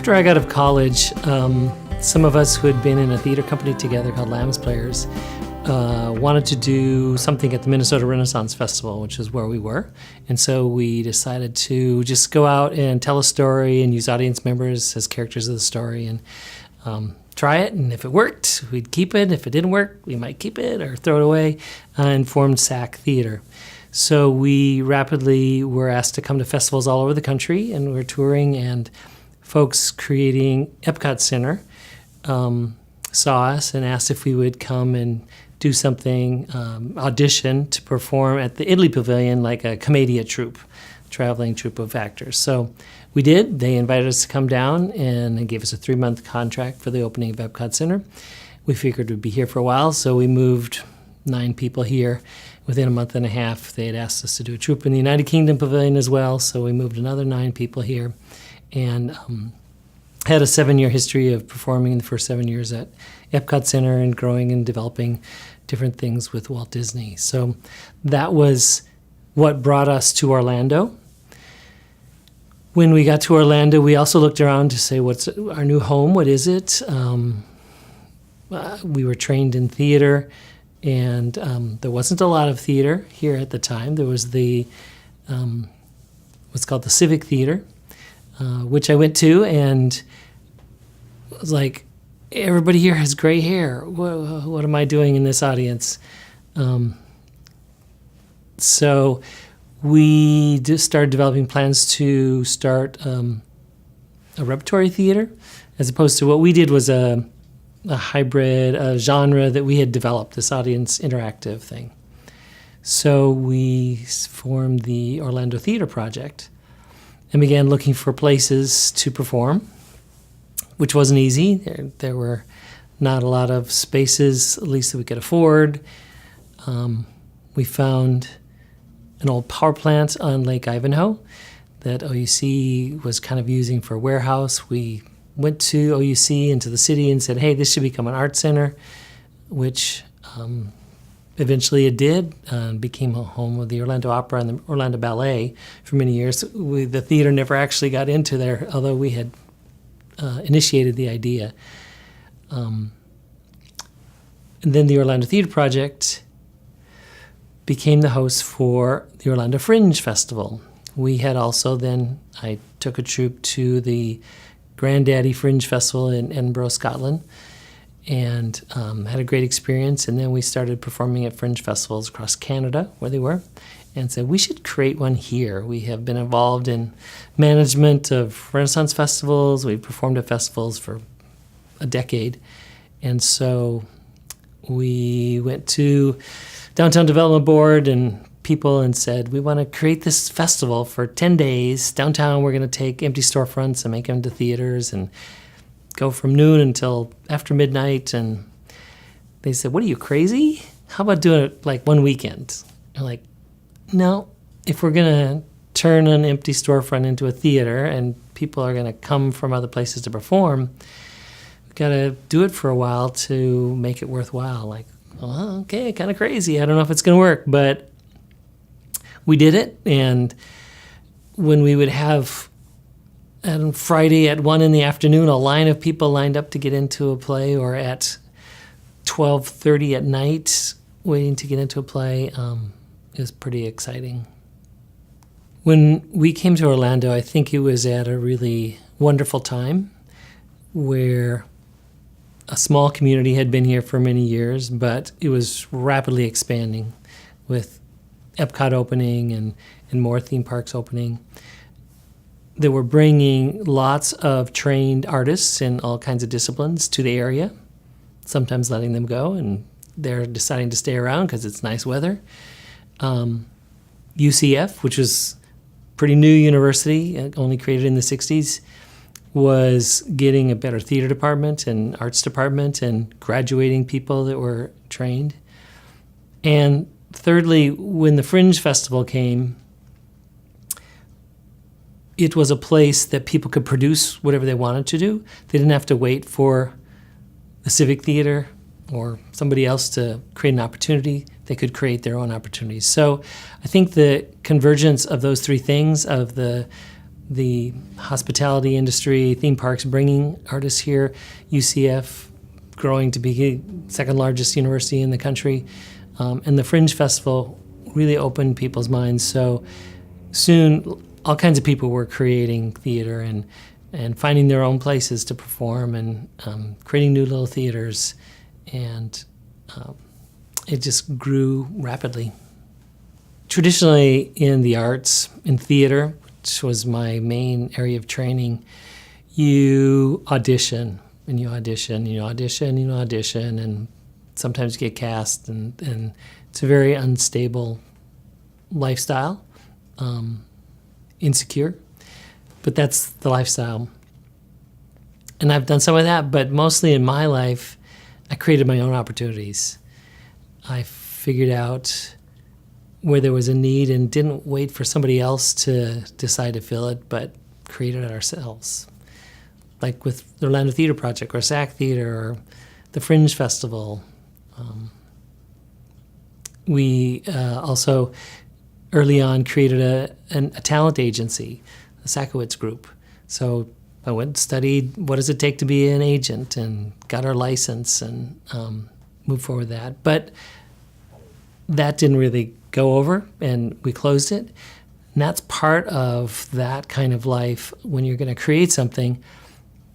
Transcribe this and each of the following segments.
After I got out of college, some of us who had been in a theater company together called Lambs Players wanted to do something at the Minnesota Renaissance Festival, which is where we were. And so we decided to just go out and tell a story and use audience members as characters of the story and try it. And if it worked, we'd keep it. If it didn't work, we might keep it or throw it away, and formed SAC Theater. So we rapidly were asked to come to festivals all over the country, and we were touring, and folks creating Epcot Center saw us and asked if we would come and do something, audition to perform at the Italy Pavilion like a commedia troupe, traveling troupe of actors. So we did. They invited us to come down, and they gave us a 3-month contract for the opening of Epcot Center. We figured we'd be here for a while, so we moved 9 people here. Within a month and a half, they had asked us to do a troupe in the United Kingdom Pavilion as well, so we moved another 9 people here, and had a 7-year history of performing in the first 7 years at Epcot Center and growing and developing different things with Walt Disney. So that was what brought us to Orlando. When we got to Orlando, we also looked around to say, what's our new home? What is it? We were trained in theater, and there wasn't a lot of theater here at the time. There was the what's called the Civic Theater, which I went to, and was like, everybody here has gray hair. What am I doing in this audience? So we just started developing plans to start a repertory theater, as opposed to what we did was a hybrid genre that we had developed, this audience interactive thing. So we formed the Orlando Theater Project and began looking for places to perform, which wasn't easy. There were not a lot of spaces, at least that we could afford. We found an old power plant on Lake Ivanhoe that OUC was kind of using for a warehouse. We went to OUC into the city and said, hey, this should become an art center, which eventually it did, became a home of the Orlando Opera and the Orlando Ballet for many years. The theater never actually got into there, although we had initiated the idea. And then the Orlando Theater Project became the host for the Orlando Fringe Festival. We had also then, I took a troupe to the Granddaddy Fringe Festival in Edinburgh, Scotland, and had a great experience. And then we started performing at fringe festivals across Canada, where they were, and said, we should create one here. We have been involved in management of Renaissance festivals. We've performed at festivals for a decade. And so we went to Downtown Development Board and people and said, we want to create this festival for 10 days. Downtown, we're going to take empty storefronts and make them into theaters and go from noon until after midnight. And they said, what are you, crazy? How about doing it like one weekend? I'm like, no, if we're going to turn an empty storefront into a theater and people are going to come from other places to perform, we've got to do it for a while to make it worthwhile. Like, well, okay, kind of crazy. I don't know if it's going to work, but we did it. And when we would have on Friday at 1 p.m, a line of people lined up to get into a play, or at 12:30 at night waiting to get into a play, is pretty exciting. When we came to Orlando, I think it was at a really wonderful time where a small community had been here for many years, but it was rapidly expanding with Epcot opening and more theme parks opening. They were bringing lots of trained artists in all kinds of disciplines to the area, sometimes letting them go, and they're deciding to stay around because it's nice weather. UCF, which was a pretty new university, only created in the 60s, was getting a better theater department and arts department and graduating people that were trained. And thirdly, when the Fringe Festival came, it was a place that people could produce whatever they wanted to do. They didn't have to wait for the Civic Theater or somebody else to create an opportunity. They could create their own opportunities. So I think the convergence of those three things, of the the hospitality industry, theme parks bringing artists here, UCF growing to be the second largest university in the country, and the Fringe Festival really opened people's minds. So soon, all kinds of people were creating theater and finding their own places to perform and creating new little theaters, and it just grew rapidly. Traditionally in the arts, in theater, which was my main area of training, you audition, and you audition, and you audition, and you audition, and sometimes you get cast, and it's a very unstable lifestyle, insecure, but that's the lifestyle. And I've done some of that, but mostly in my life, I created my own opportunities. I figured out where there was a need and didn't wait for somebody else to decide to fill it, but created it ourselves. Like with the Orlando Theater Project or SAC Theater or the Fringe Festival. We also early on created a talent agency, the Sackowitz Group. So I went and studied what does it take to be an agent and got our license and moved forward with that. But that didn't really go over, and we closed it. And that's part of that kind of life. When you're going to create something,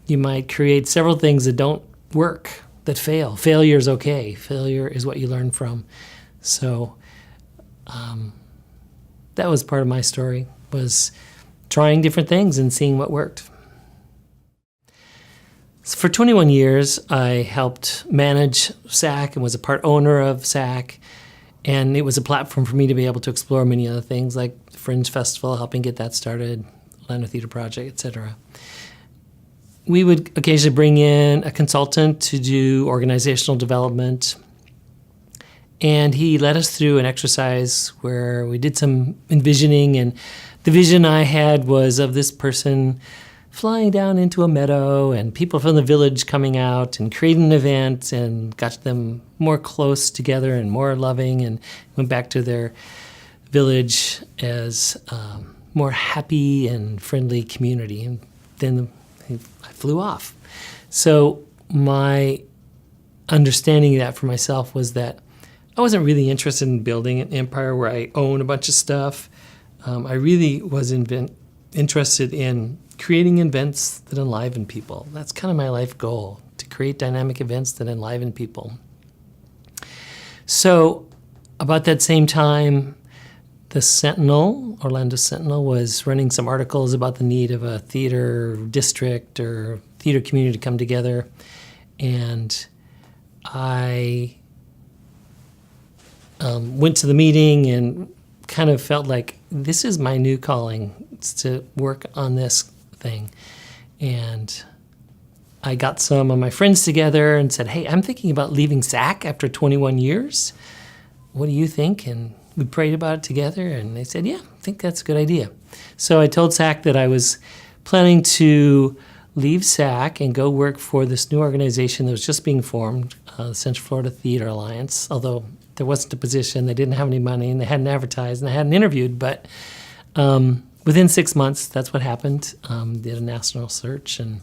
you might create several things that don't work, that fail. Failure is okay. Failure is what you learn from. So that was part of my story, was trying different things and seeing what worked. So for 21 years, I helped manage SAC and was a part owner of SAC. And it was a platform for me to be able to explore many other things like the Fringe Festival, helping get that started, Orlando Theater Project, etc. We would occasionally bring in a consultant to do organizational development. And he led us through an exercise where we did some envisioning. And the vision I had was of this person flying down into a meadow and people from the village coming out and creating an event and got them more close together and more loving and went back to their village as a more happy and friendly community. And then I flew off. So my understanding of that for myself was that I wasn't really interested in building an empire where I own a bunch of stuff. I really was interested in creating events that enliven people. That's kind of my life goal, to create dynamic events that enliven people. So about that same time, the Sentinel, Orlando Sentinel, was running some articles about the need of a theater district or theater community to come together. And I went to the meeting and kind of felt like this is my new calling, to work on this thing. And I got some of my friends together and said, hey, I'm thinking about leaving SAC after 21 years. What do you think? And we prayed about it together, and they said, yeah, I think that's a good idea. So I told SAC that I was planning to leave SAC and go work for this new organization that was just being formed, the Central Florida Theater Alliance, although there wasn't a position, they didn't have any money, and they hadn't advertised, and they hadn't interviewed, but within 6 months, that's what happened. Did a national search, and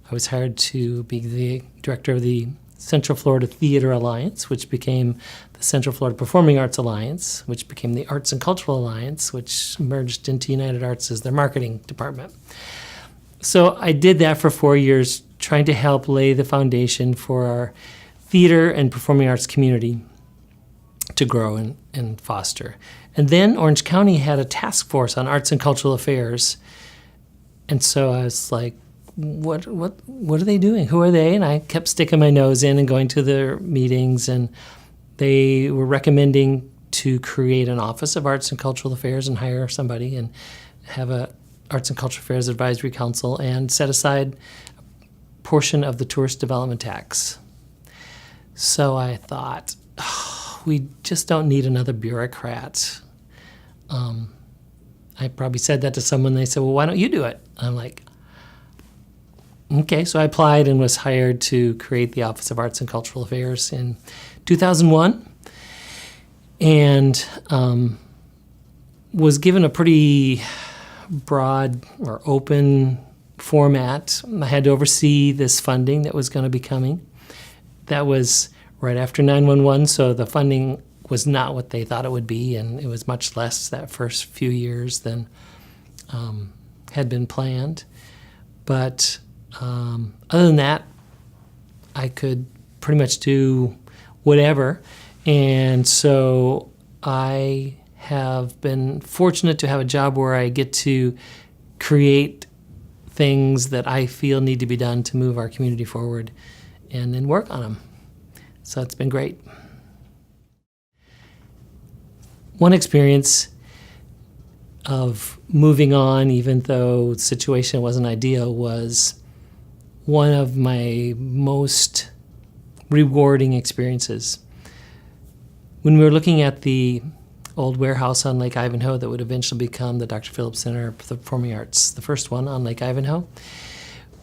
I was hired to be the director of the Central Florida Theater Alliance, which became the Central Florida Performing Arts Alliance, which became the Arts and Cultural Alliance, which merged into United Arts as their marketing department. So I did that for 4 years, trying to help lay the foundation for our theater and performing arts community to grow and foster. And then Orange County had a task force on arts and cultural affairs. And so I was like, what are they doing? Who are they? And I kept sticking my nose in and going to their meetings, and they were recommending to create an Office of Arts and Cultural Affairs and hire somebody and have a Arts and Cultural Affairs Advisory Council and set aside a portion of the tourist development tax. So I thought, we just don't need another bureaucrat. I probably said that to someone. They said, well, why don't you do it? I'm like, okay. So I applied and was hired to create the Office of Arts and Cultural Affairs in 2001, and was given a pretty broad or open format. I had to oversee this funding that was going to be coming. That was right after 9/11, so the funding was not what they thought it would be, and it was much less that first few years than had been planned. But other than that, I could pretty much do whatever. And so I have been fortunate to have a job where I get to create things that I feel need to be done to move our community forward and then work on them. So it's been great. One experience of moving on, even though the situation wasn't ideal, was one of my most rewarding experiences. When we were looking at the old warehouse on Lake Ivanhoe that would eventually become the Dr. Phillips Center for the Performing Arts, the first one on Lake Ivanhoe,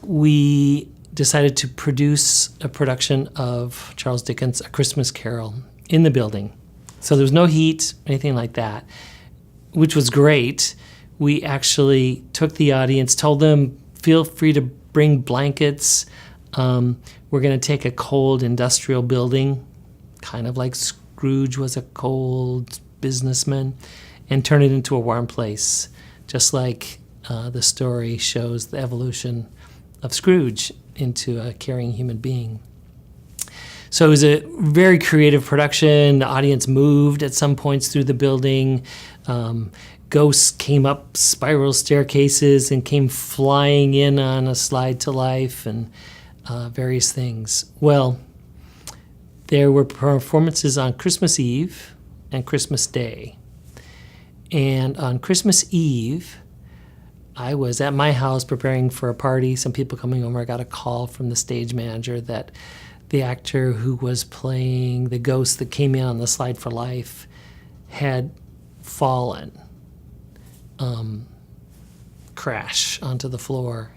we decided to produce a production of Charles Dickens' A Christmas Carol in the building. So there was no heat, anything like that, which was great. We actually took the audience, told them, feel free to bring blankets. We're going to take a cold industrial building, kind of like Scrooge was a cold businessman, and turn it into a warm place, just like the story shows the evolution of Scrooge into a caring human being. So it was a very creative production. The audience moved at some points through the building. Ghosts came up spiral staircases and came flying in on a slide to life and various things. Well, there were performances on Christmas Eve and Christmas Day. And on Christmas Eve, I was at my house preparing for a party, some people coming over. I got a call from the stage manager that the actor who was playing the ghost that came in on the slide for life had fallen, crash onto the floor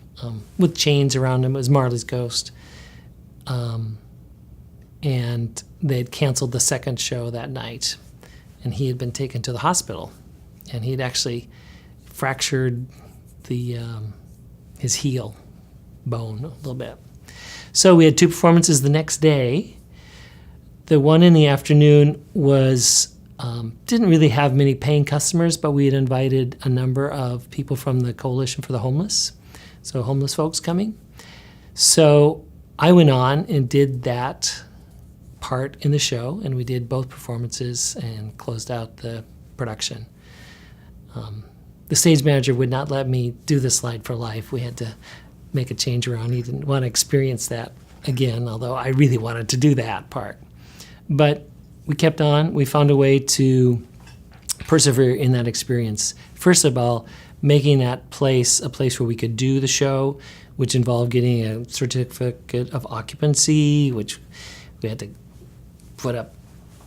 with chains around him. It was Marley's ghost. And they'd canceled the second show that night, and he had been taken to the hospital, and he'd actually fractured his heel bone a little bit. So we had two performances the next day. The one in the afternoon was didn't really have many paying customers, but we had invited a number of people from the Coalition for the Homeless, so homeless folks coming. So I went on and did that part in the show, and we did both performances and closed out the production. The stage manager would not let me do the slide for life. We had to make a change around. He didn't want to experience that again, although I really wanted to do that part. But we kept on. We found a way to persevere in that experience. First of all, making that place a place where we could do the show, which involved getting a certificate of occupancy, which we had to put up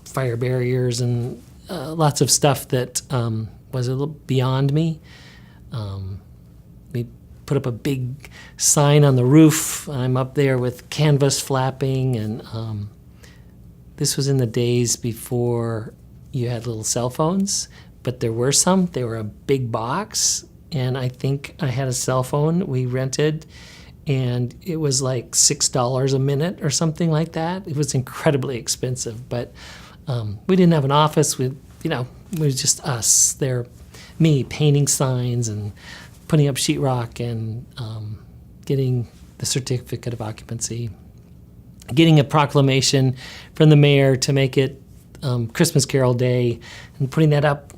fire barriers and lots of stuff that was a little beyond me. We put up a big sign on the roof. I'm up there with canvas flapping, and this was in the days before you had little cell phones, but there were some. They were a big box, and I think I had a cell phone we rented, and it was like $6 a minute or something like that. It was incredibly expensive, but we didn't have an office. It was just us there, me painting signs and putting up sheetrock and getting the certificate of occupancy, getting a proclamation from the mayor to make it Christmas Carol Day, and putting that up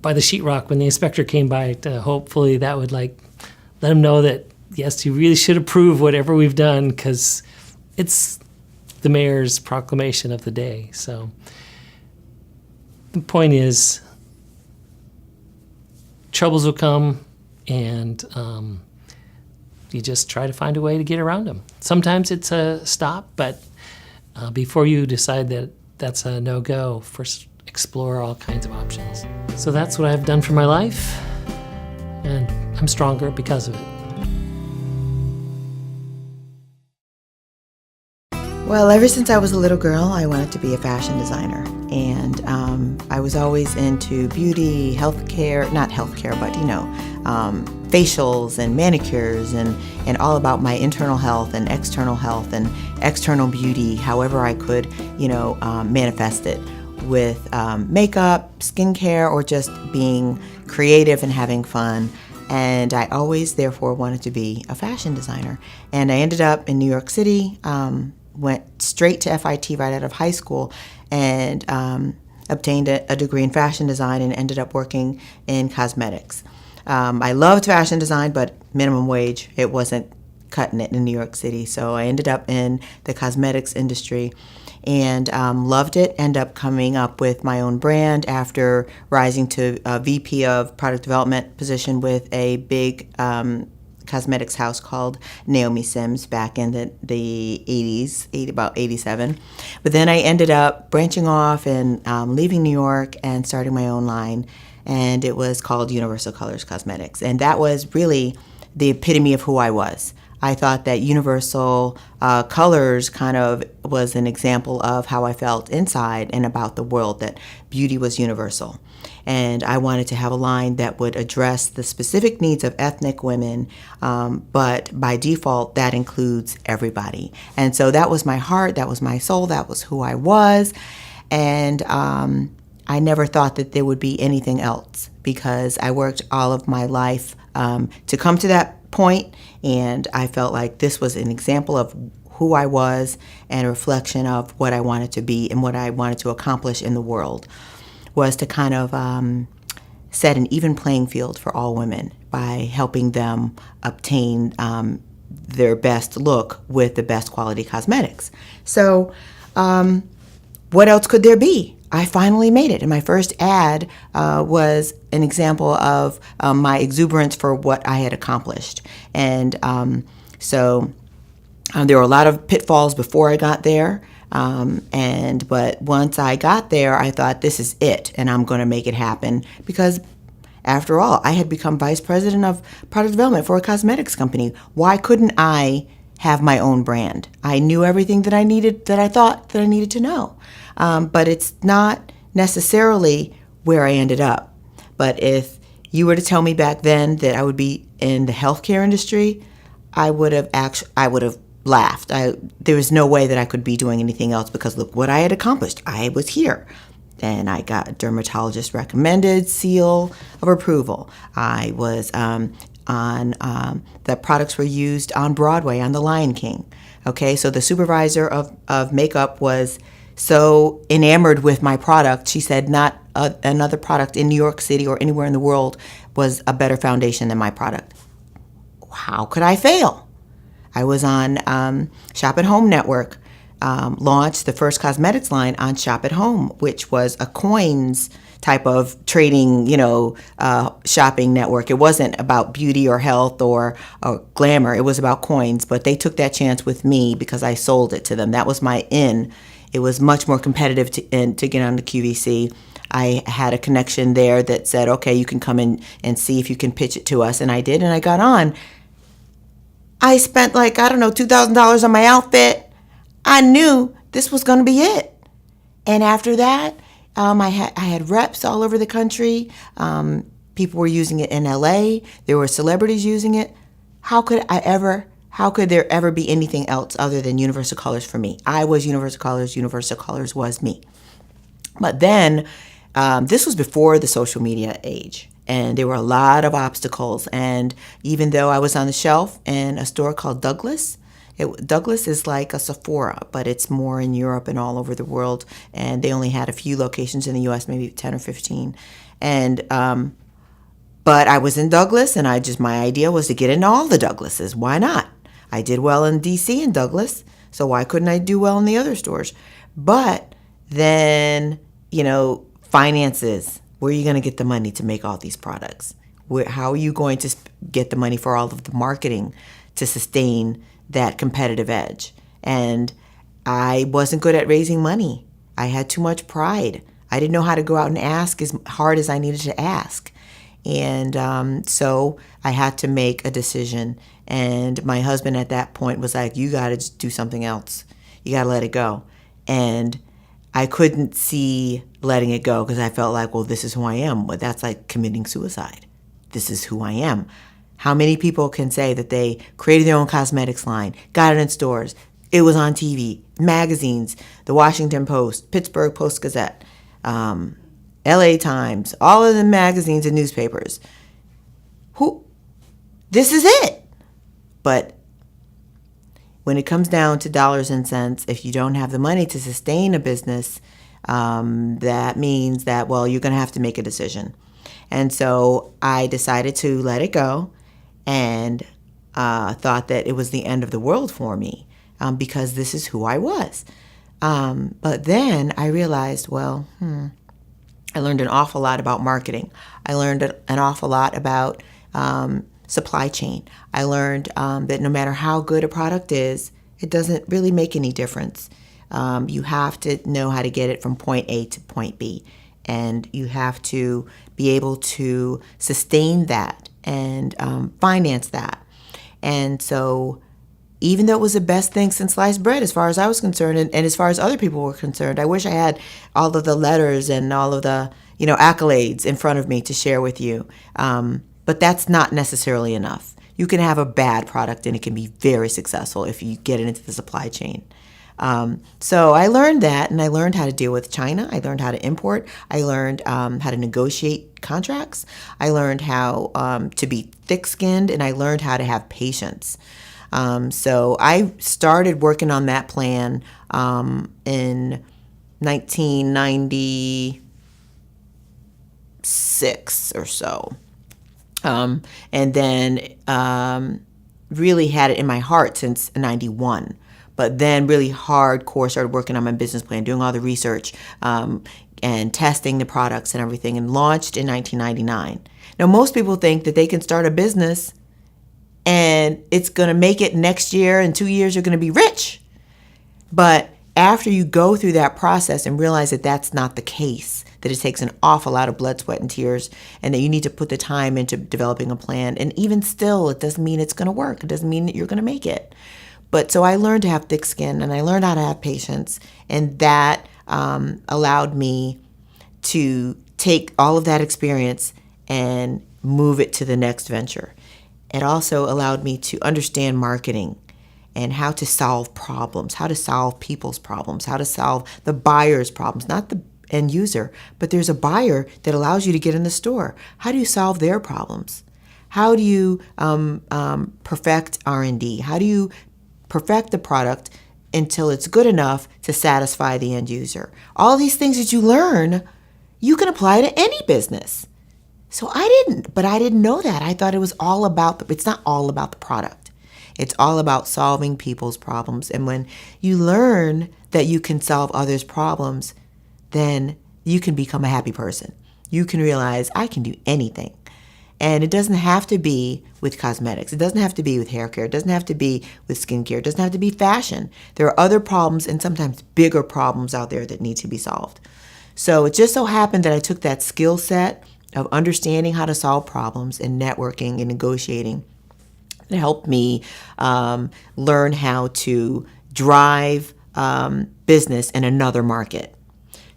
by the sheetrock when the inspector came by to hopefully that would let him know that, yes, you really should approve whatever we've done because it's the mayor's proclamation of the day. So the point is, troubles will come, and you just try to find a way to get around them. Sometimes it's a stop, but before you decide that that's a no-go, first explore all kinds of options. So that's what I've done for my life, and I'm stronger because of it. Well, ever since I was a little girl, I wanted to be a fashion designer. And I was always into beauty, not healthcare, but, facials and manicures and all about my internal health and external beauty, however I could, manifest it with makeup, skincare, or just being creative and having fun. And I always, therefore, wanted to be a fashion designer. And I ended up in New York City, went straight to FIT right out of high school, and obtained a degree in fashion design and ended up working in cosmetics. I loved fashion design, but minimum wage, it wasn't cutting it in New York City. So I ended up in the cosmetics industry and loved it. Ended up coming up with my own brand after rising to a VP of product development position with a big cosmetics house called Naomi Sims back in the 80s, about 87. But then I ended up branching off and leaving New York and starting my own line. And it was called Universal Colors Cosmetics. And that was really the epitome of who I was. I thought that Universal Colors kind of was an example of how I felt inside and about the world, that beauty was universal. And I wanted to have a line that would address the specific needs of ethnic women, but by default, that includes everybody. And so that was my heart, that was my soul, that was who I was. And I never thought that there would be anything else, because I worked all of my life to come to that point, and I felt like this was an example of who I was and a reflection of what I wanted to be and what I wanted to accomplish in the world, was to kind of set an even playing field for all women by helping them obtain their best look with the best quality cosmetics. So what else could there be? I finally made it. And my first ad was an example of my exuberance for what I had accomplished. And so there were a lot of pitfalls before I got there. But once I got there, I thought, this is it, and I'm going to make it happen. Because after all, I had become vice president of product development for a cosmetics company. Why couldn't I have my own brand? I knew everything that I thought that I needed to know. But it's not necessarily where I ended up. But if you were to tell me back then that I would be in the healthcare industry, I would have laughed. There was no way that I could be doing anything else, because look what I had accomplished. I was here. And I got a dermatologist recommended seal of approval. I was the products were used on Broadway on The Lion King. Okay, so the supervisor of makeup was so enamored with my product, she said not another product in New York City or anywhere in the world was a better foundation than my product. How could I fail? I was on Shop at Home Network, launched the first cosmetics line on Shop at Home, which was a coins type of trading, shopping network. It wasn't about beauty or health or glamour. It was about coins, but they took that chance with me because I sold it to them. That was my in. It was much more competitive to get on the QVC. I had a connection there that said, okay, you can come in and see if you can pitch it to us. And I did, and I got on. I spent $2,000 on my outfit. I knew this was going to be it. And after that, I had reps all over the country. People were using it in LA. There were celebrities using it. How could there ever be anything else other than Universal Colors for me? I was Universal Colors. Universal Colors was me. But then, this was before the social media age, and there were a lot of obstacles. And even though I was on the shelf in a store called Douglas, Douglas is like a Sephora, but it's more in Europe and all over the world. And they only had a few locations in the U.S., maybe 10 or 15. And but I was in Douglas, and my idea was to get into all the Douglases. Why not? I did well in D.C. and Douglas, so why couldn't I do well in the other stores? But then, finances. Where are you going to get the money to make all these products? How are you going to get the money for all of the marketing to sustain that competitive edge? And I wasn't good at raising money. I had too much pride. I didn't know how to go out and ask as hard as I needed to ask. And so I had to make a decision. And my husband at that point was like, you got to do something else. You got to let it go. And I couldn't see letting it go because I felt like, well, this is who I am. But that's like committing suicide. this is who I am. How many people can say that they created their own cosmetics line, got it in stores, it was on TV, magazines, the Washington Post, Pittsburgh Post-Gazette, LA Times, all of the magazines and newspapers. This is it. But when it comes down to dollars and cents, if you don't have the money to sustain a business, that means that, well, you're going to have to make a decision. And so I decided to let it go and thought that it was the end of the world for me because this is who I was. But then I realized, well, I learned an awful lot about marketing. I learned an awful lot about supply chain. I learned that no matter how good a product is, it doesn't really make any difference. You have to know how to get it from point A to point B, and you have to be able to sustain that and finance that. And so even though it was the best thing since sliced bread as far as I was concerned, and as far as other people were concerned, I wish I had all of the letters and all of the accolades in front of me to share with you. But that's not necessarily enough. You can have a bad product and it can be very successful if you get it into the supply chain. So I learned that, and I learned how to deal with China. I learned how to import. I learned how to negotiate contracts. I learned how to be thick-skinned, and I learned how to have patience. So I started working on that plan in 1996 or so. And then really had it in my heart since 91. But then really hardcore started working on my business plan, doing all the research and testing the products and everything, and launched in 1999. Now, most people think that they can start a business and it's going to make it next year, in 2 years you're going to be rich. But after you go through that process and realize that that's not the case, that it takes an awful lot of blood, sweat, and tears, and that you need to put the time into developing a plan. And even still, it doesn't mean it's going to work. It doesn't mean that you're going to make it. But so I learned to have thick skin, and I learned how to have patience, and that allowed me to take all of that experience and move it to the next venture. It also allowed me to understand marketing and how to solve problems, how to solve people's problems, how to solve the buyer's problems, not the end user, but there's a buyer that allows you to get in the store. How do you solve their problems? How do you perfect R&D? How do you perfect the product until it's good enough to satisfy the end user? All these things that you learn, you can apply to any business. So I didn't know that. I thought it was all about, it's not all about the product. It's all about solving people's problems. And when you learn that you can solve others' problems, then you can become a happy person. You can realize I can do anything. And it doesn't have to be with cosmetics. It doesn't have to be with hair care. It doesn't have to be with skincare. It doesn't have to be fashion. There are other problems and sometimes bigger problems out there that need to be solved. So it just so happened that I took that skill set of understanding how to solve problems and networking and negotiating. It helped me learn how to drive business in another market.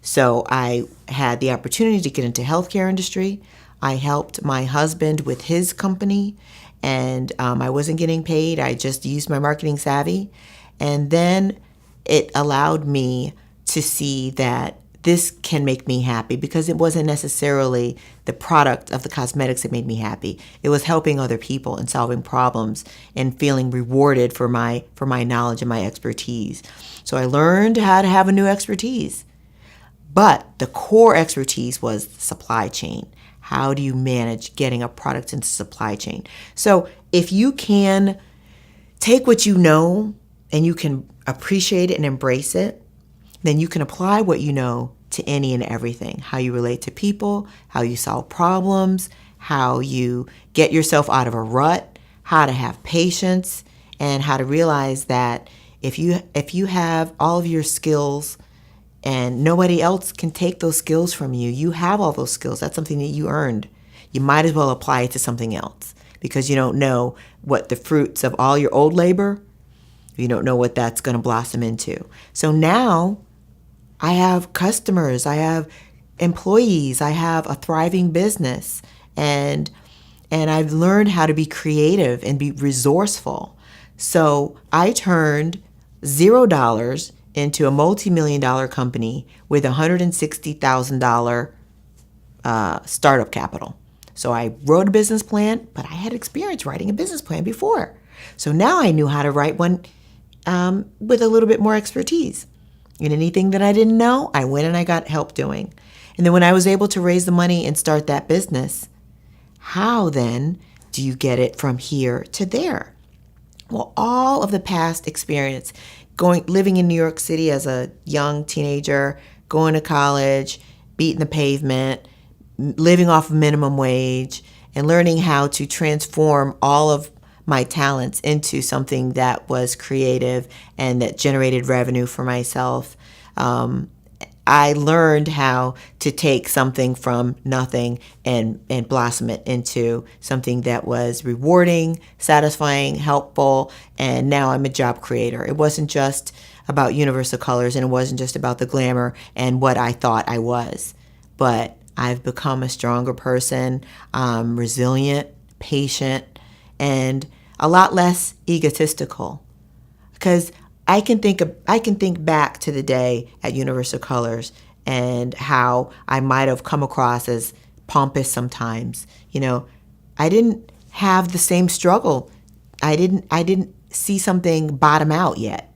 So I had the opportunity to get into healthcare industry. I helped my husband with his company, and I wasn't getting paid. I just used my marketing savvy. And then it allowed me to see that this can make me happy, because it wasn't necessarily the product of the cosmetics that made me happy. It was helping other people and solving problems and feeling rewarded for my knowledge and my expertise. So I learned how to have a new expertise. But the core expertise was supply chain. How do you manage getting a product into supply chain? So if you can take what you know and you can appreciate it and embrace it, then you can apply what you know to any and everything. How you relate to people, how you solve problems, how you get yourself out of a rut, how to have patience, and how to realize that if you have all of your skills and nobody else can take those skills from you, you have all those skills. That's something that you earned. You might as well apply it to something else, because you don't know what the fruits of all your old labor, you don't know what that's going to blossom into. So now I have customers, I have employees, I have a thriving business, and and I've learned how to be creative and be resourceful. So I turned $0 into a multi-million-dollar company with $160,000 startup capital. So I wrote a business plan, but I had experience writing a business plan before. So now I knew how to write one with a little bit more expertise. And anything that I didn't know, I went and I got help doing. And then when I was able to raise the money and start that business, how then do you get it from here to there? Well, all of the past experience, living in New York City as a young teenager, going to college, beating the pavement, living off of minimum wage, and learning how to transform all of my talents into something that was creative and that generated revenue for myself. I learned how to take something from nothing and blossom it into something that was rewarding, satisfying, helpful, and now I'm a job creator. It wasn't just about universal colors, and it wasn't just about the glamour and what I thought I was, but I've become a stronger person, resilient, patient, and a lot less egotistical. Because I can think back to the day at Universal Colors and how I might have come across as pompous sometimes. I didn't have the same struggle. I didn't see something bottom out yet.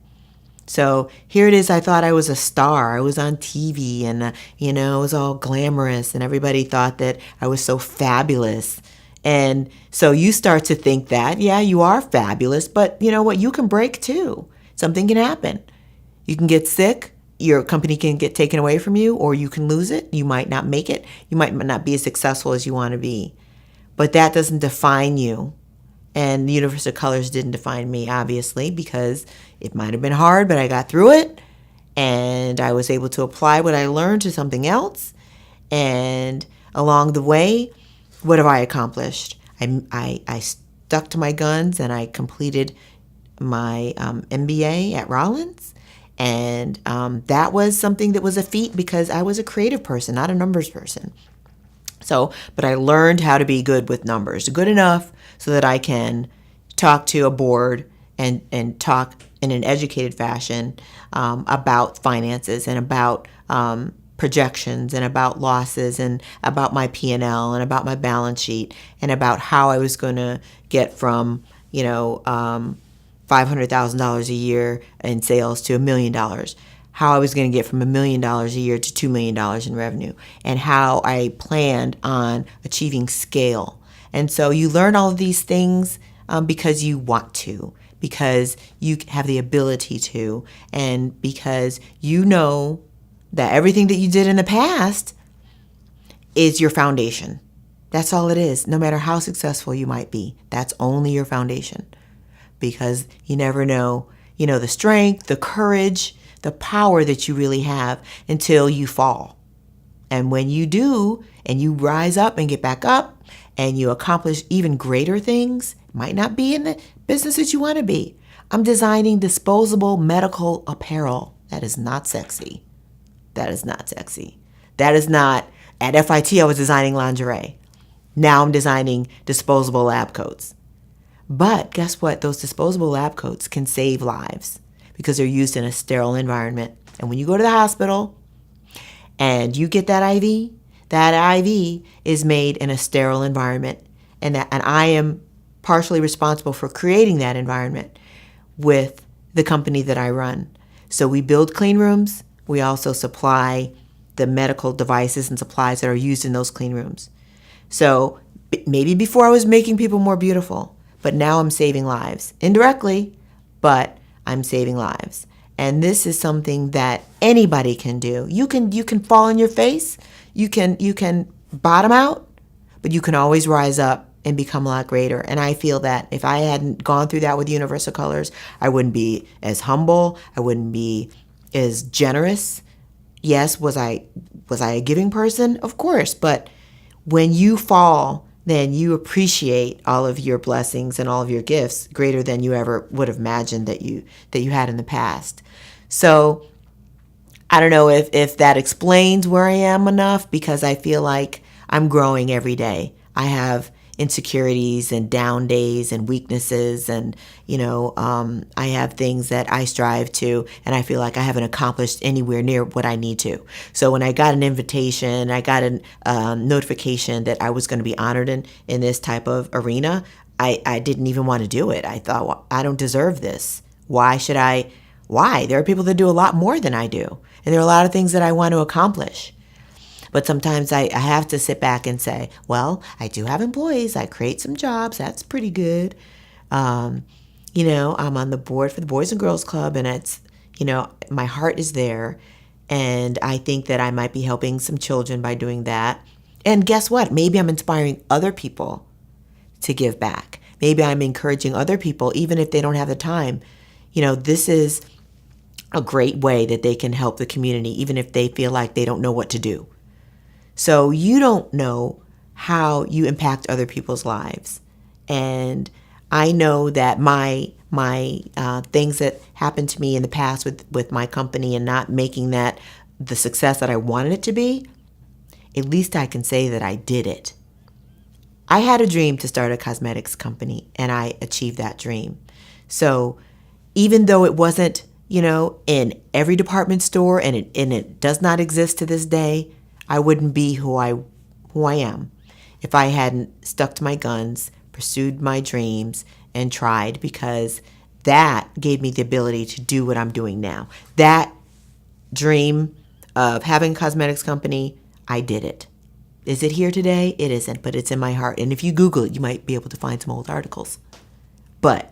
So here it is. I thought I was a star. I was on TV and, it was all glamorous and everybody thought that I was so fabulous. And so you start to think that, yeah, you are fabulous, but you know what? You can break too. Something can happen. You can get sick. Your company can get taken away from you, or you can lose it. You might not make it. You might not be as successful as you want to be. But that doesn't define you. And the Universal Colors didn't define me, obviously, because it might have been hard, but I got through it. And I was able to apply what I learned to something else. And along the way, what have I accomplished? I stuck to my guns and I completed my MBA at Rollins. And that was something that was a feat because I was a creative person, not a numbers person. But I learned how to be good with numbers, good enough so that I can talk to a board and talk in an educated fashion about finances and about projections and about losses and about my P&L and about my balance sheet and about how I was going to get from, $500,000 a year in sales to $1 million, how I was going to get from $1 million a year to $2 million in revenue, and how I planned on achieving scale. And so you learn all of these things because you want to, because you have the ability to, and because you know that everything that you did in the past is your foundation. That's all it is. No matter how successful you might be, that's only your foundation. Because you never know, the strength, the courage, the power that you really have until you fall. And when you do, and you rise up and get back up, and you accomplish even greater things, might not be in the business that you want to be. I'm designing disposable medical apparel. That is not sexy. That is not sexy. That is not, at FIT I was designing lingerie. Now I'm designing disposable lab coats. But guess what? Those disposable lab coats can save lives because they're used in a sterile environment. And when you go to the hospital and you get that IV is made in a sterile environment. And I am partially responsible for creating that environment with the company that I run. So we build clean rooms. We also supply the medical devices and supplies that are used in those clean rooms. So maybe before I was making people more beautiful, but now I'm saving lives. Indirectly, but I'm saving lives. And this is something that anybody can do. You can fall on your face, you can bottom out, but you can always rise up and become a lot greater. And I feel that if I hadn't gone through that with Universal Colors, I wouldn't be as humble, I wouldn't be as generous. Yes, was I a giving person? Of course, but when you fall, then you appreciate all of your blessings and all of your gifts greater than you ever would have imagined that you had in the past. So I don't know if that explains where I am enough, because I feel like I'm growing every day. I have insecurities and down days and weaknesses, and I have things that I strive to, and I feel like I haven't accomplished anywhere near what I need to. So when I got an invitation, I got a notification that I was going to be honored in this type of arena, I didn't even want to do it. I thought, well, I don't deserve this. Why should I? Why? There are people that do a lot more than I do, and there are a lot of things that I want to accomplish. But sometimes I have to sit back and say, well, I do have employees. I create some jobs. That's pretty good. I'm on the board for the Boys and Girls Club, and it's, my heart is there. And I think that I might be helping some children by doing that. And guess what? Maybe I'm inspiring other people to give back. Maybe I'm encouraging other people, even if they don't have the time. This is a great way that they can help the community, even if they feel like they don't know what to do. So you don't know how you impact other people's lives. And I know that my things that happened to me in the past with my company and not making that the success that I wanted it to be, at least I can say that I did it. I had a dream to start a cosmetics company, and I achieved that dream. So even though it wasn't, in every department store, and it does not exist to this day, I wouldn't be who I am if I hadn't stuck to my guns, pursued my dreams, and tried, because that gave me the ability to do what I'm doing now. That dream of having a cosmetics company, I did it. Is it here today? It isn't, but it's in my heart. And if you Google it, you might be able to find some old articles. But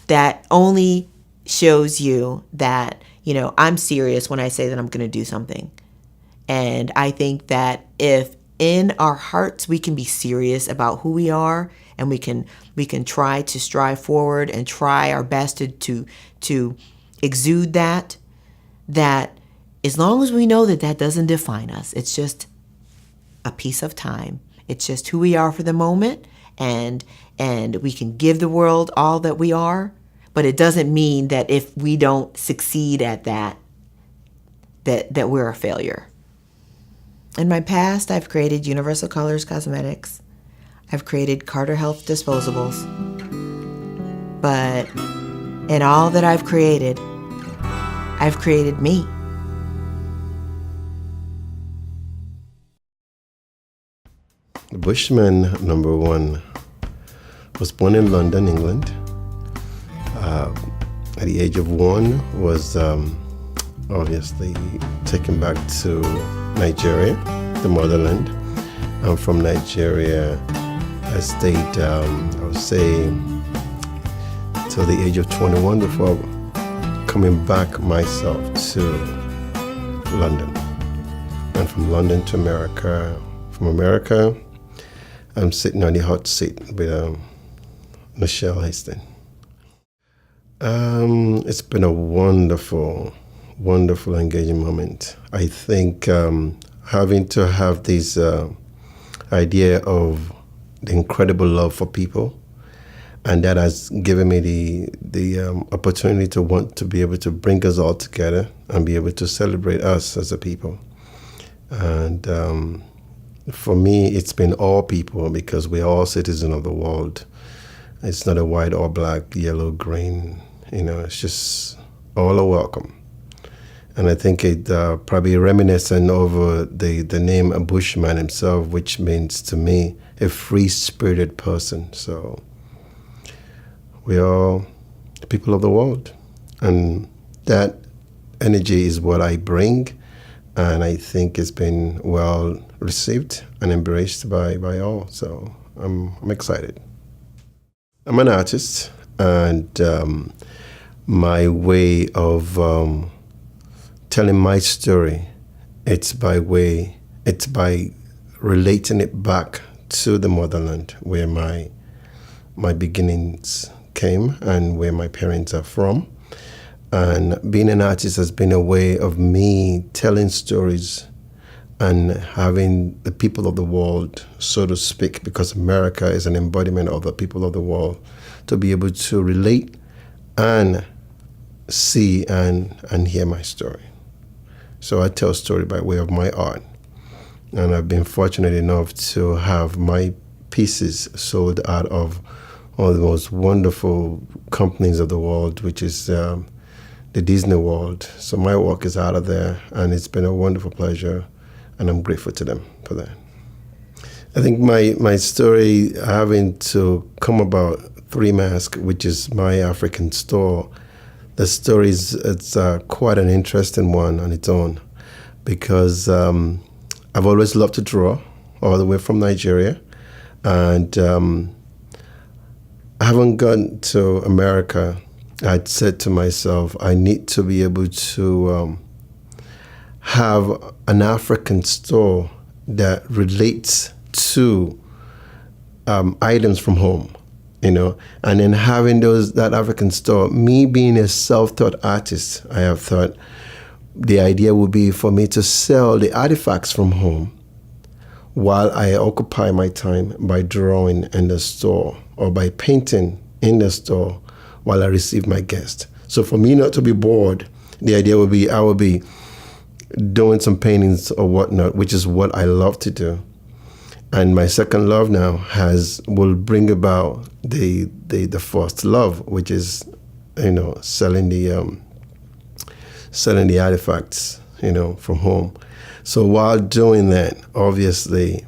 that only shows you that, I'm serious when I say that I'm going to do something. And I think that if in our hearts we can be serious about who we are, and we can try to strive forward and try our best to exude that as long as we know that doesn't define us, it's just a piece of time. It's just who we are for the moment, and we can give the world all that we are, but it doesn't mean that if we don't succeed at that we're a failure. In my past, I've created Universal Colors Cosmetics. I've created Carter Health Disposables. But in all that I've created me. Bushman, number one, was born in London, England. At the age of 1, was obviously taken back to Nigeria, the motherland. I'm from Nigeria. I stayed, I would say, till the age of 21 before coming back myself to London. And from London to America. From America, I'm sitting on the hot seat with Michelle Hastings. It's been a wonderful, wonderful engaging moment. I think having to have this idea of the incredible love for people, and that has given me the opportunity to want to be able to bring us all together and be able to celebrate us as a people. And for me, it's been all people, because we're all citizens of the world. It's not a white or black, yellow, green. It's just all are welcome. And I think it probably reminiscent over the name Bushman himself, which means to me a free-spirited person. So we are all people of the world, and that energy is what I bring, and I think it's been well received and embraced by all. So I'm excited. I'm an artist, and my way of telling my story, it's by relating it back to the motherland where my beginnings came and where my parents are from. And being an artist has been a way of me telling stories and having the people of the world, so to speak, because America is an embodiment of the people of the world, to be able to relate and see and hear my story. So I tell story by way of my art. And I've been fortunate enough to have my pieces sold out of one of the most wonderful companies of the world, which is the Disney World. So my work is out of there, and it's been a wonderful pleasure, and I'm grateful to them for that. I think my story having to come about Three Mask, which is my African store, the story it's quite an interesting one on its own, because I've always loved to draw, all the way from Nigeria, and I haven't gone to America. I'd said to myself, I need to be able to have an African store that relates to items from home, and then having that African store. Me being a self-taught artist, I have thought the idea would be for me to sell the artifacts from home while I occupy my time by drawing in the store or by painting in the store while I receive my guests. So for me not to be bored, the idea would be I would be doing some paintings or whatnot, which is what I love to do. And my second love now will bring about the first love, which is selling the artifacts from home. So while doing that, obviously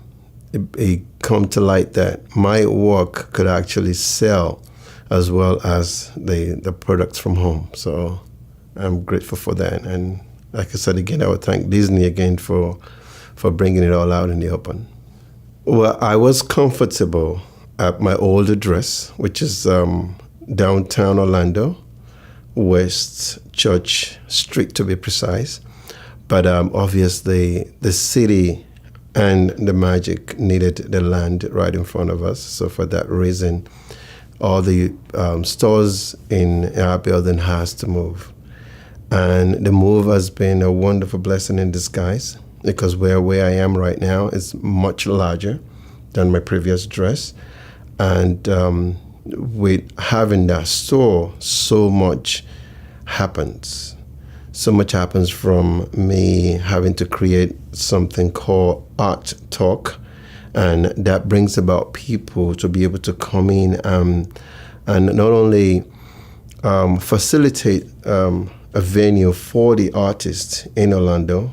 it come to light that my work could actually sell as well as the products from home. So I'm grateful for that. And like I said again, I would thank Disney again for bringing it all out in the open. Well, I was comfortable at my old address, which is downtown Orlando, West Church Street to be precise. But obviously the city and the magic needed the land right in front of us. So for that reason, all the stores in our building has to move. And the move has been a wonderful blessing in disguise, because where I am right now is much larger than my previous address. And with having that store, so much happens. So much happens from me having to create something called Art Talk, and that brings about people to be able to come in and not only facilitate a venue for the artists in Orlando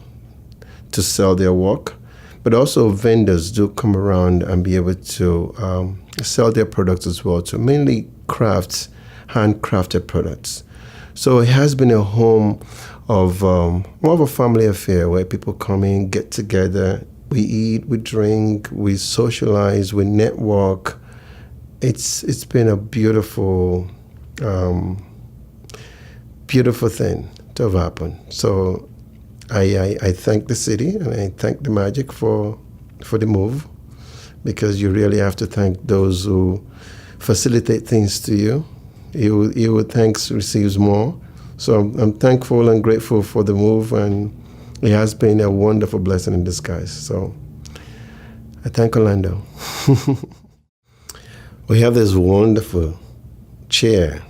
to sell their work, but also vendors do come around and be able to sell their products as well, to mainly crafts, handcrafted products. So it has been a home of more of a family affair where people come in, get together, we eat, we drink, we socialize, we network. It's been a beautiful thing to have happened. So I thank the city and I thank the magic for the move, because you really have to thank those who facilitate things to you. You with thanks receives more. So I'm thankful and grateful for the move, and it has been a wonderful blessing in disguise. So I thank Orlando. We have this wonderful chair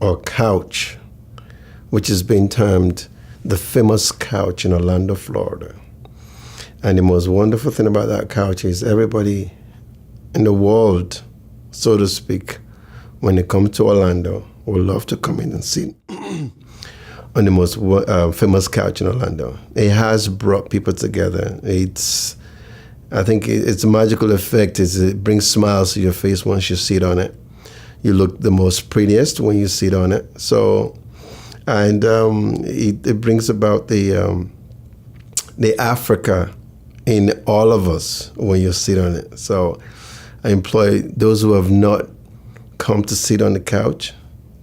or couch, which has been termed the famous couch in Orlando, Florida. And the most wonderful thing about that couch is everybody in the world, so to speak, when they come to Orlando, would love to come in and sit on the most famous couch in Orlando. It has brought people together. I think its magical effect is it brings smiles to your face once you sit on it. You look the most prettiest when you sit on it. So, and it brings about the Africa in all of us when you sit on it. So I employ those who have not come to sit on the couch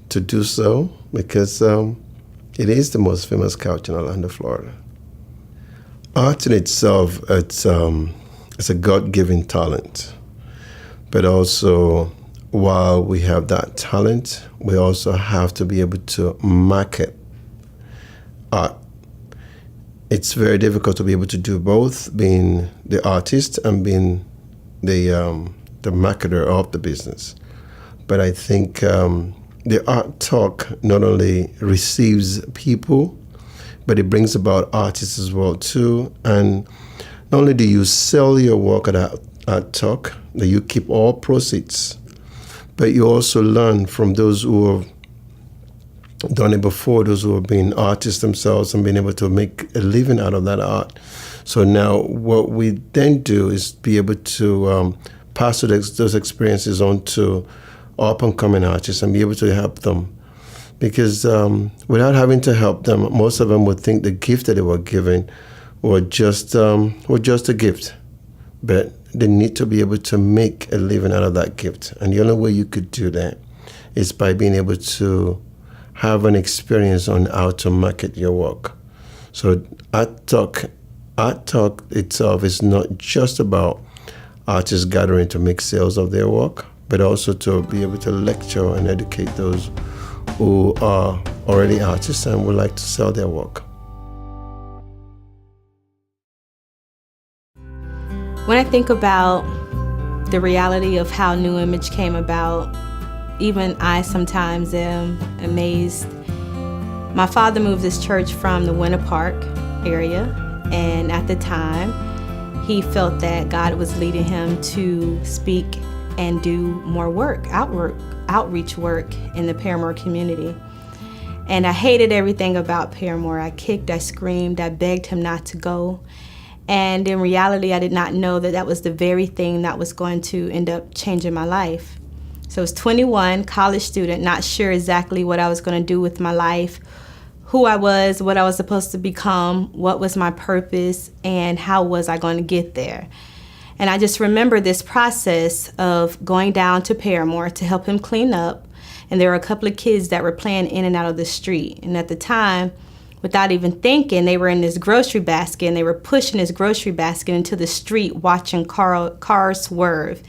to do so, because it is the most famous couch in Orlando, Florida. Art in itself, it's a God-given talent. But also, while we have that talent, we also have to be able to market art. It's very difficult to be able to do both, being the artist and being the marketer of the business. But I think the Art Talk not only receives people, but it brings about artists as well too. And not only do you sell your work at at Talk that you keep all proceeds, but you also learn from those who have done it before, those who have been artists themselves and been able to make a living out of that art. So now what we then do is be able to pass those experiences on to up-and-coming artists and be able to help them. Because without having to help them, most of them would think the gift that they were given were just a gift. But they need to be able to make a living out of that gift. And the only way you could do that is by being able to have an experience on how to market your work. So Art Talk itself is not just about artists gathering to make sales of their work, but also to be able to lecture and educate those who are already artists and would like to sell their work. When I think about the reality of how New Image came about, even I sometimes am amazed. My father moved this church from the Winter Park area, and at the time, he felt that God was leading him to speak and do more work, outreach work in the Paramore community. And I hated everything about Paramore. I kicked, I screamed, I begged him not to go. And in reality, I did not know that that was the very thing that was going to end up changing my life. So I was 21, college student, not sure exactly what I was going to do with my life, who I was, what I was supposed to become, what was my purpose, and how was I going to get there. And I just remember this process of going down to Paramore to help him clean up. And there were a couple of kids that were playing in and out of the street. And at the time, without even thinking, they were in this grocery basket and they were pushing this grocery basket into the street, watching cars swerve.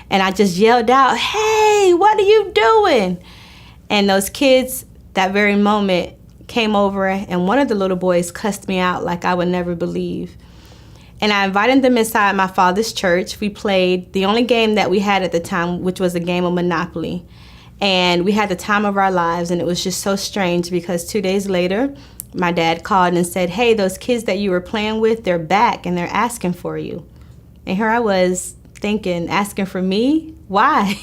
And I just yelled out, "Hey, what are you doing?" And those kids, that very moment, came over and one of the little boys cussed me out like I would never believe. And I invited them inside my father's church. We played the only game that we had at the time, which was a game of Monopoly. And we had the time of our lives, and it was just so strange because 2 days later, my dad called and said, "Hey, those kids that you were playing with, they're back and they're asking for you." And here I was thinking, asking for me? Why?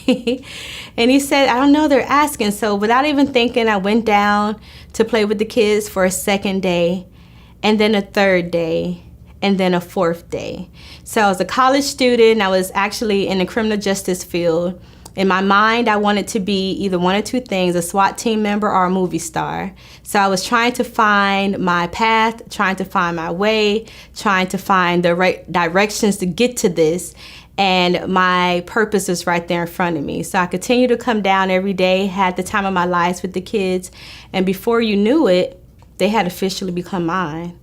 And he said, "I don't know, they're asking." So without even thinking, I went down to play with the kids for a second day, and then a third day, and then a fourth day. So I was a college student. I was actually in the criminal justice field. In my mind, I wanted to be either one or two things, a SWAT team member or a movie star. So I was trying to find my path, trying to find my way, trying to find the right directions to get to this. And my purpose was right there in front of me. So I continued to come down every day, had the time of my life with the kids. And before you knew it, they had officially become mine.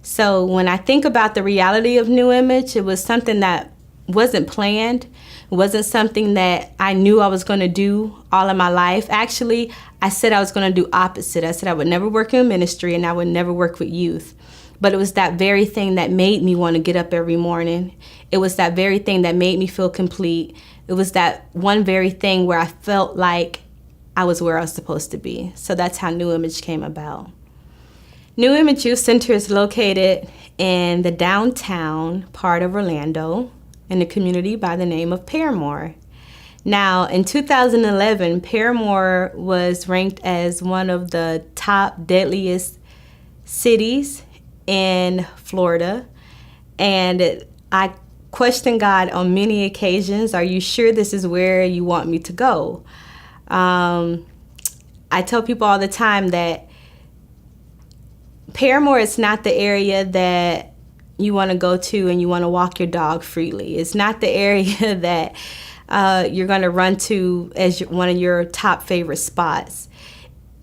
So when I think about the reality of New Image, it was something that wasn't planned. It wasn't something that I knew I was going to do all of my life. Actually, I said I was going to do opposite. I said I would never work in ministry and I would never work with youth. But it was that very thing that made me want to get up every morning. It was that very thing that made me feel complete. It was that one very thing where I felt like I was where I was supposed to be. So that's how New Image came about. New Image Youth Center is located in the downtown part of Orlando in a community by the name of Paramore. Now, in 2011, Paramore was ranked as one of the top deadliest cities in Florida. And I questioned God on many occasions, "Are you sure this is where you want me to go?" I tell people all the time that Paramore is not the area that you want to go to and you want to walk your dog freely. It's not the area that you're going to run to as one of your top favorite spots.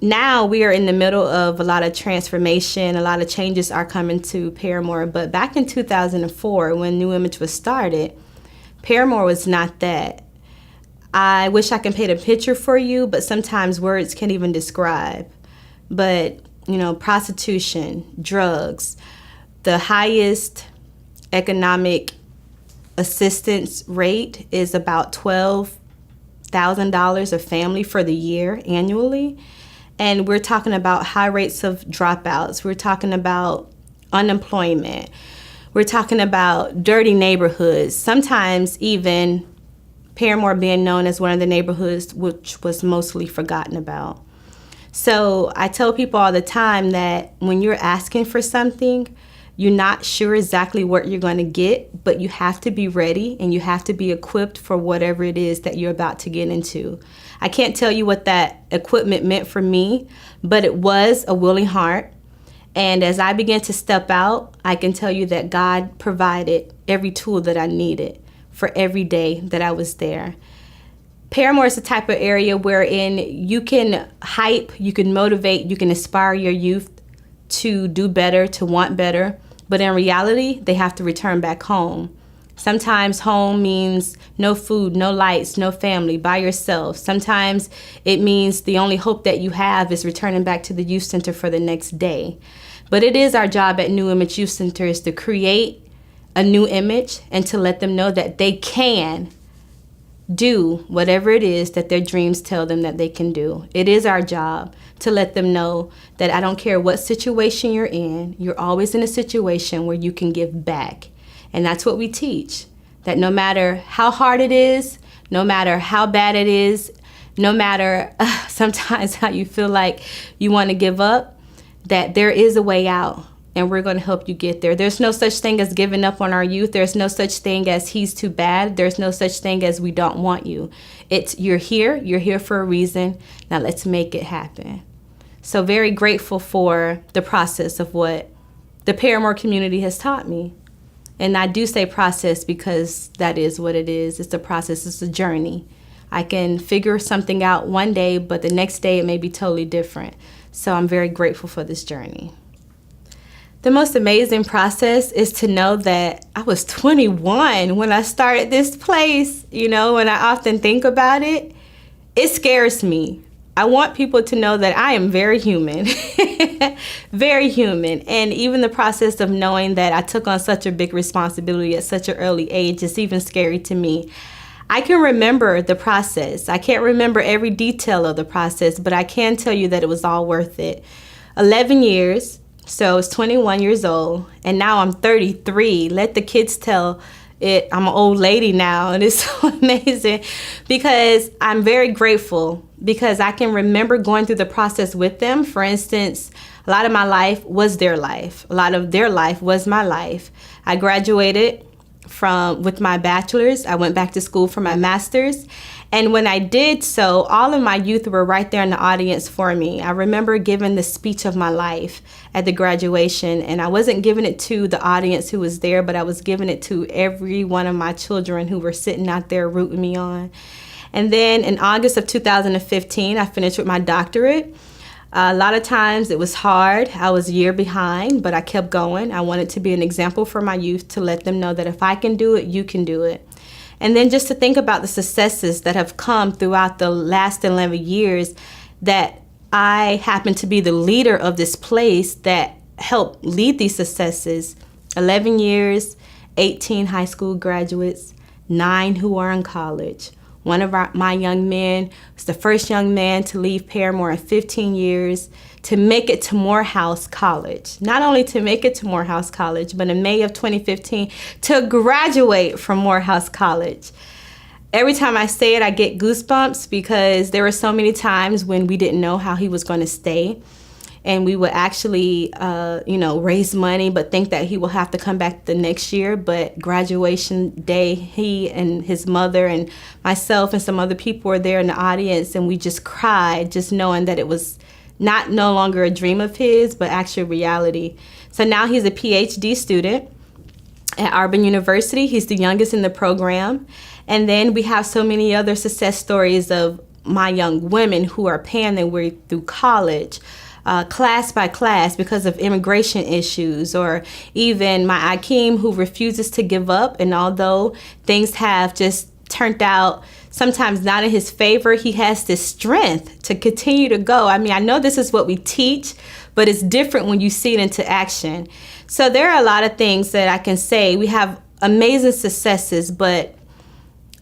Now we are in the middle of a lot of transformation. A lot of changes are coming to Paramore. But back in 2004, when New Image was started, Paramore was not that. I wish I could paint a picture for you, but sometimes words can't even describe. But, you know, prostitution, drugs, the highest economic assistance rate is about $12,000 a family for the year annually. And we're talking about high rates of dropouts. We're talking about unemployment. We're talking about dirty neighborhoods, sometimes even Paramore being known as one of the neighborhoods which was mostly forgotten about. So I tell people all the time that when you're asking for something, you're not sure exactly what you're going to get, but you have to be ready and you have to be equipped for whatever it is that you're about to get into. I can't tell you what that equipment meant for me, but it was a willing heart. And as I began to step out, I can tell you that God provided every tool that I needed for every day that I was there. Paramore is the type of area wherein you can hype, you can motivate, you can inspire your youth to do better, to want better. But in reality, they have to return back home. Sometimes home means no food, no lights, no family, by yourself. Sometimes it means the only hope that you have is returning back to the youth center for the next day. But it is our job at New Image Youth Centers to create a new image and to let them know that they can do whatever it is that their dreams tell them that they can do. It is our job to let them know that I don't care what situation you're in, you're always in a situation where you can give back. And that's what we teach, that no matter how hard it is, no matter how bad it is, no matter sometimes how you feel like you want to give up, that there is a way out. And we're going to help you get there. There's no such thing as giving up on our youth. There's no such thing as he's too bad. There's no such thing as we don't want you. It's you're here for a reason. Now let's make it happen. So very grateful for the process of what the Paramore community has taught me. And I do say process because that is what it is. It's a process. It's a journey. I can figure something out one day, but the next day it may be totally different. So I'm very grateful for this journey. The most amazing process is to know that I was 21 when I started this place. You know, when I often think about it, it scares me. I want people to know that I am very human, very human. And even the process of knowing that I took on such a big responsibility at such an early age is even scary to me. I can remember the process. I can't remember every detail of the process, but I can tell you that it was all worth it. 11 years. So I was 21 years old, and now I'm 33. Let the kids tell it. I'm an old lady now, and it's so amazing because I'm very grateful because I can remember going through the process with them. For instance, a lot of my life was their life. A lot of their life was my life. I graduated with my bachelor's. I went back to school for my master's. And when I did so, all of my youth were right there in the audience for me. I remember giving the speech of my life at the graduation, and I wasn't giving it to the audience who was there, but I was giving it to every one of my children who were sitting out there rooting me on. And then in August of 2015, I finished with my doctorate. A lot of times it was hard. I was a year behind, but I kept going. I wanted to be an example for my youth to let them know that if I can do it, you can do it. And then just to think about the successes that have come throughout the last 11 years that I happen to be the leader of this place that helped lead these successes. 11 years, 18 high school graduates, 9 who are in college. One of my young men was the first young man to leave Paramore in 15 years to make it to Morehouse College. Not only to make it to Morehouse College, but in May of 2015 to graduate from Morehouse College. Every time I say it, I get goosebumps because there were so many times when we didn't know how he was going to stay. And we would actually, raise money, but think that he will have to come back the next year. But graduation day, he and his mother and myself and some other people were there in the audience, and we just cried, just knowing that it was no longer a dream of his, but actual reality. So now he's a PhD student at Auburn University. He's the youngest in the program. And then we have so many other success stories of my young women who are paying their way through college. Class by class because of immigration issues, or even my Akeem who refuses to give up. And although things have just turned out sometimes not in his favor, he has this strength to continue to go. I mean, I know this is what we teach, but it's different when you see it into action. So there are a lot of things that I can say. We have amazing successes, but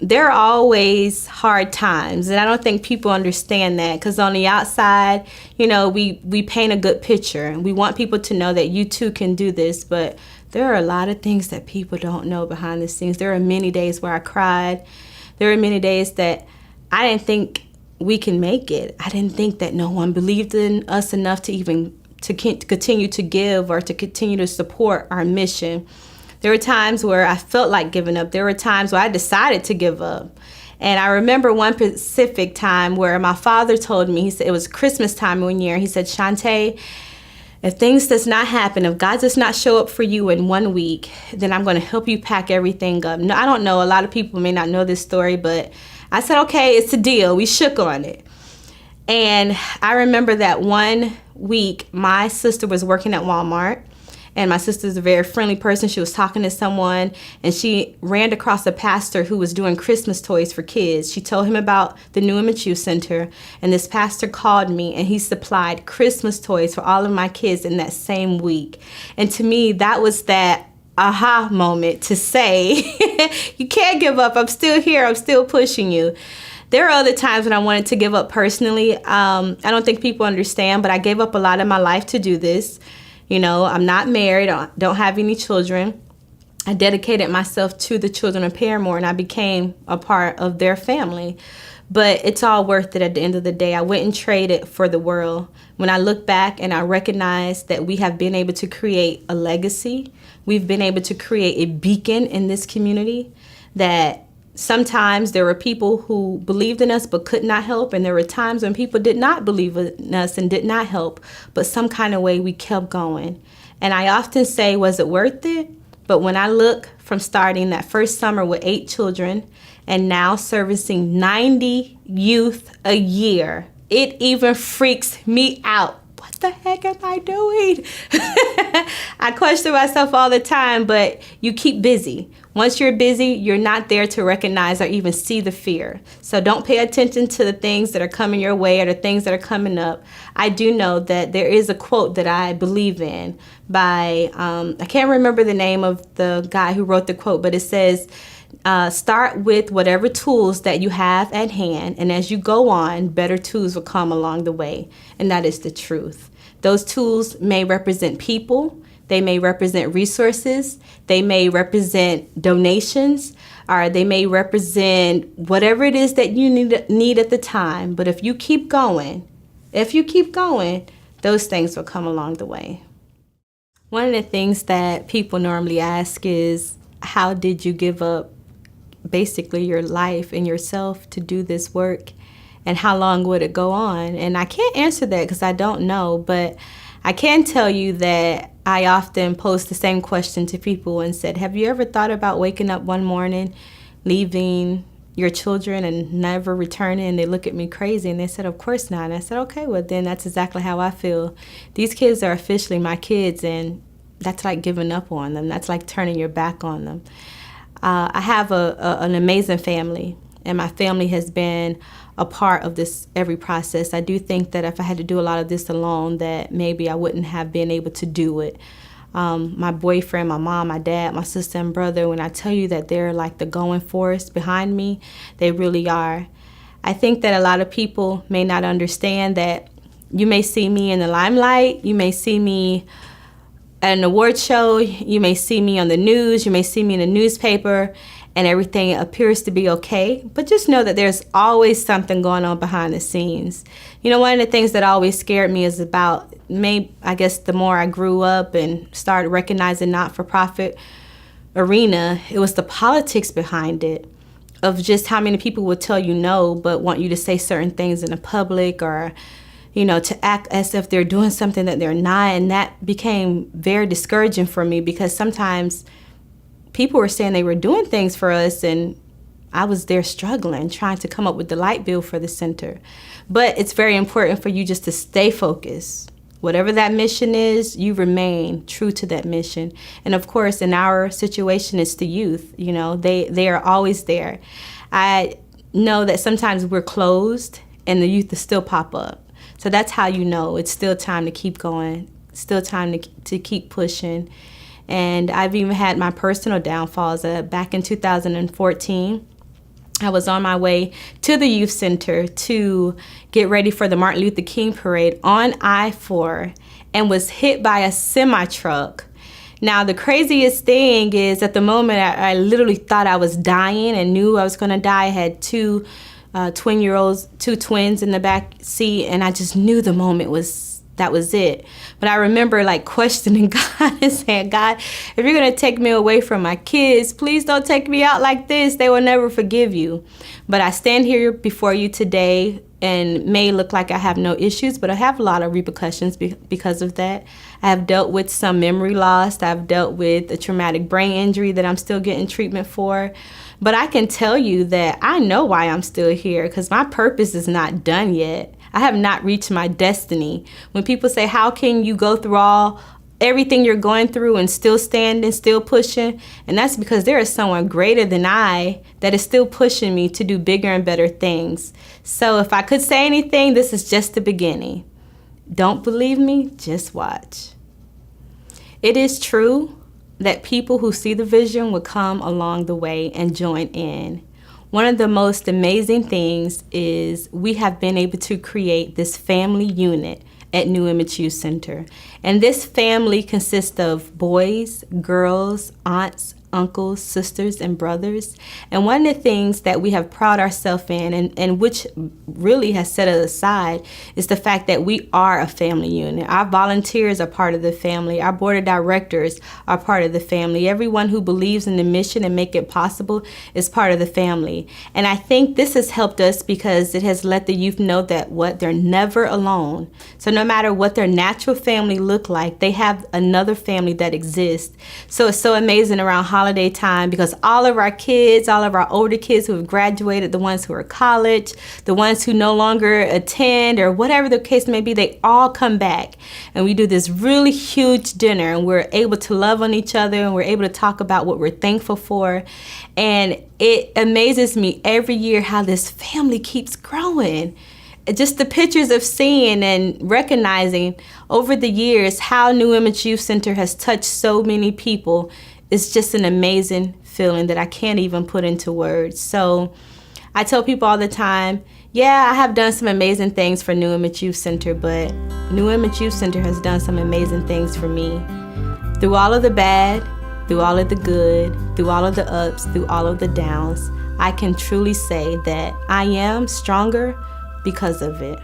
there are always hard times, and I don't think people understand that because on the outside, we paint a good picture. We want people to know that you too can do this, but There are a lot of things that people don't know behind the scenes. There are many days where I cried. There are many days that I didn't think we can make it. I didn't think that no one believed in us enough to even to continue to give or to continue to support our mission. There were times where I felt like giving up. There were times where I decided to give up. And I remember one specific time where my father told me, he said it was Christmas time one year. He said, Shanta, if things does not happen, if God does not show up for you in 1 week, then I'm going to help you pack everything up. No, I don't know. A lot of people may not know this story, but I said, okay, it's a deal. We shook on it. And I remember that 1 week, my sister was working at Walmart. And my sister's a very friendly person. She was talking to someone, and she ran across a pastor who was doing Christmas toys for kids. She told him about the New Image Youth Center, and this pastor called me, and he supplied Christmas toys for all of my kids in that same week. And to me, that was that aha moment to say, you can't give up. I'm still here. I'm still pushing you. There are other times when I wanted to give up personally. I don't think people understand, but I gave up a lot of my life to do this. You know, I'm not married, don't have any children. I dedicated myself to the children of Paramore, and I became a part of their family. But it's all worth it at the end of the day. I wouldn't trade it for the world. When I look back and I recognize that we have been able to create a legacy, we've been able to create a beacon in this community, that sometimes there were people who believed in us but could not help, and there were times when people did not believe in us and did not help, but some kind of way we kept going. And I often say, was it worth it? But when I look from starting that first summer with 8 children and now servicing 90 youth a year, it even freaks me out. What the heck am I doing? I question myself all the time, but you keep busy. Once you're busy, you're not there to recognize or even see the fear. So don't pay attention to the things that are coming your way or the things that are coming up. I do know that there is a quote that I believe in by, I can't remember the name of the guy who wrote the quote, but it says, start with whatever tools that you have at hand, and as you go on, better tools will come along the way. And that is the truth. Those tools may represent people, they may represent resources, they may represent donations, or they may represent whatever it is that you need at the time. But if you keep going, those things will come along the way. One of the things that people normally ask is, how did you give up basically your life and yourself to do this work, and how long would it go on? And I can't answer that because I don't know, but I can tell you that I often pose the same question to people and said, have you ever thought about waking up one morning, leaving your children and never returning? And they look at me crazy and they said, of course not. And I said, okay, well then that's exactly how I feel. These kids are officially my kids, and that's like giving up on them. That's like turning your back on them. I have an amazing family, and my family has been a part of this every process. I do think that if I had to do a lot of this alone, that maybe I wouldn't have been able to do it. My boyfriend, my mom, my dad, my sister and brother, when I tell you that they're like the going force behind me, they really are. I think that a lot of people may not understand that you may see me in the limelight, you may see me at an award show, you may see me on the news, you may see me in a newspaper, and everything appears to be okay. But just know that there's always something going on behind the scenes. You know, one of the things that always scared me is about, I guess the more I grew up and started recognizing not-for-profit arena, it was the politics behind it, of just how many people would tell you no, but want you to say certain things in the public, or you know, to act as if they're doing something that they're not. And that became very discouraging for me, because sometimes people were saying they were doing things for us, and I was there struggling, trying to come up with the light bill for the center. But it's very important for you just to stay focused. Whatever that mission is, you remain true to that mission. And of course, in our situation, it's the youth. You know, they are always there. I know that sometimes we're closed and the youth will still pop up. So that's how you know it's still time to keep going, still time to keep pushing. And I've even had my personal downfalls. Back in 2014, I was on my way to the youth center to get ready for the Martin Luther King parade on I-4, and was hit by a semi-truck Now, the craziest thing is at the moment I literally thought I was dying and knew I was going to die. I had two twins in the back seat, and I just knew the moment that was it. But I remember like questioning God and saying, God, if you're going to take me away from my kids, please don't take me out like this. They will never forgive you. But I stand here before you today and may look like I have no issues, but I have a lot of repercussions because of that. I have dealt with some memory loss. I've dealt with a traumatic brain injury that I'm still getting treatment for. But I can tell you that I know why I'm still here, because my purpose is not done yet. I have not reached my destiny. When people say, how can you go through everything you're going through and still standing, still pushing? And that's because there is someone greater than I that is still pushing me to do bigger and better things. So if I could say anything, this is just the beginning. Don't believe me? Just watch. It is true that people who see the vision will come along the way and join in. One of the most amazing things is we have been able to create this family unit at New Image Youth Center. And this family consists of boys, girls, aunts, uncles, sisters, and brothers. And one of the things that we have proud ourselves in, and which really has set us aside, is the fact that we are a family unit. Our volunteers are part of the family. Our board of directors are part of the family. Everyone who believes in the mission and make it possible is part of the family. And I think this has helped us because it has let the youth know that they're never alone. So no matter what their natural family look like, they have another family that exists. So it's so amazing around holiday time, because all of our kids, all of our older kids who have graduated, the ones who are college, the ones who no longer attend, or whatever the case may be, they all come back. And we do this really huge dinner, and we're able to love on each other, and we're able to talk about what we're thankful for. And it amazes me every year how this family keeps growing. Just the pictures of seeing and recognizing over the years how New Image Youth Center has touched so many people. It's just an amazing feeling that I can't even put into words. So I tell people all the time, yeah, I have done some amazing things for New Image Youth Center, but New Image Youth Center has done some amazing things for me. Through all of the bad, through all of the good, through all of the ups, through all of the downs, I can truly say that I am stronger because of it.